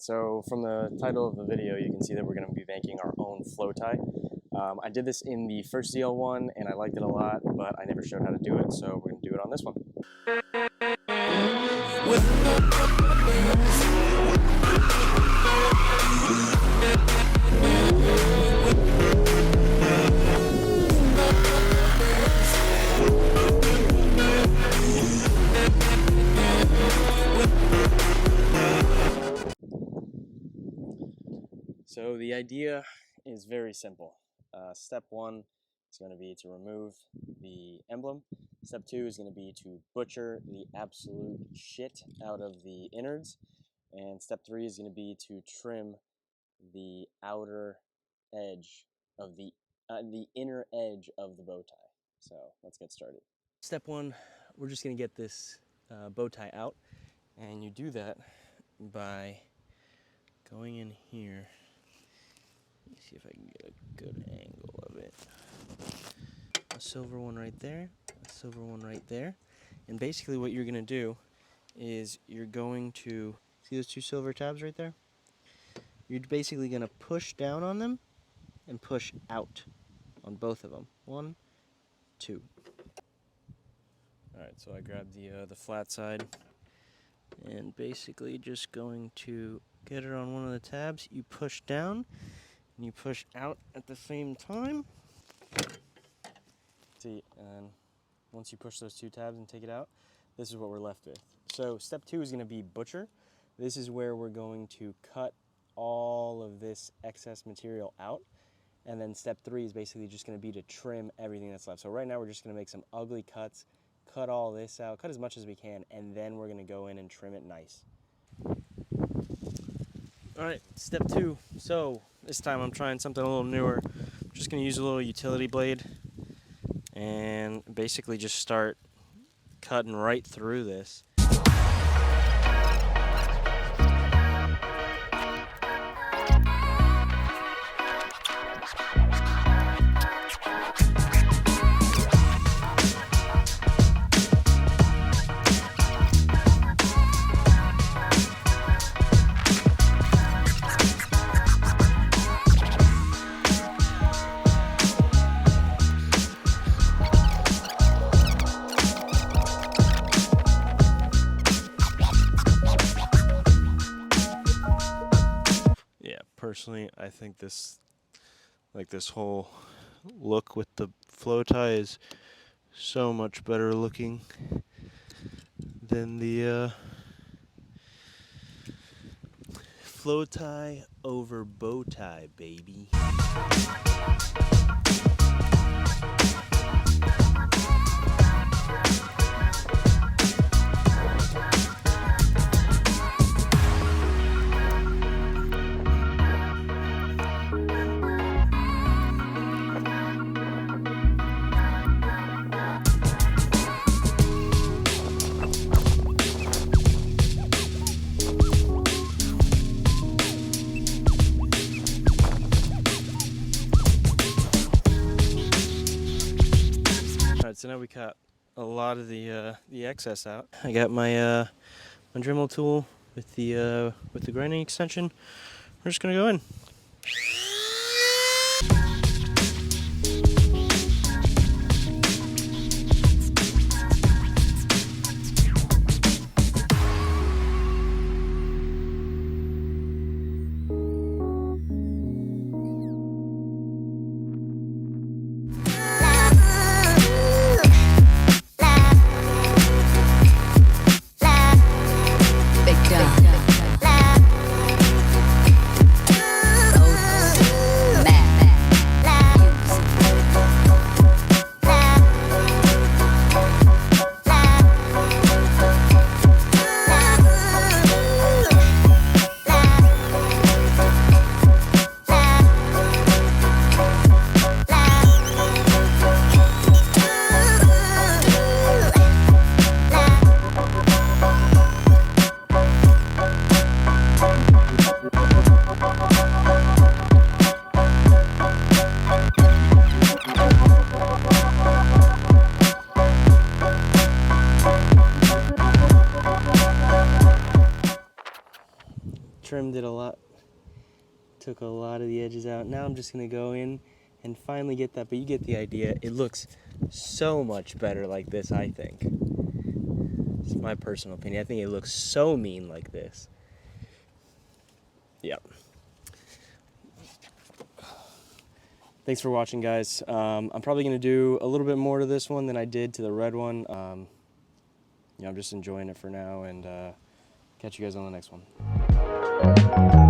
Alright, so from the title of the video, you can see that we're going to be making our own FLOW-TIE. I did this in the first ZL1 and I liked it a lot, but I never showed how to do it, so we're going to do it on this one. So the idea is very simple. Step one is going to be to remove the emblem. Step two is going to be to butcher the absolute shit out of the innards. And step three is going to be to trim the outer edge of the inner edge of the bow tie. So let's get started. Step one, we're just going to get this bow tie out. And you do that by going in here. Let me see if I can get a good angle of it. A silver one right there, a silver one right there. And basically what you're going to do is you're going to, see those two silver tabs right there? You're basically going to push down on them and push out on both of them. 1, 2. Alright, so I grabbed the flat side and basically just going to get it on one of the tabs. You push down and you push out at the same time. See, and once you push those two tabs and take it out, this is what we're left with. So step two is going to be butcher. This is where we're going to cut all of this excess material out. And then step three is basically just going to be to trim everything that's left. So right now we're just going to make some ugly cuts, cut all this out, cut as much as we can, and then we're going to go in and trim it nice. Alright, step two. So this time I'm trying something a little newer. I'm just going to use a little utility blade and basically just start cutting right through this. Personally, I think this whole look with the FLOW-TIE is so much better looking than the FLOW-TIE over bow tie, baby. So now we cut a lot of the excess out. I got my my Dremel tool with the grinding extension. We're just gonna go in. trimmed it a lot, took a lot of the edges out. Now I'm just gonna go in and finally get that, but you get the idea. It looks so much better like this, I think. It's my personal opinion. I think it looks so mean like this. Yep. Thanks for watching, guys. I'm probably going to do a little bit more to this one than I did to the red one. I'm just enjoying it for now, and catch you guys on the next one.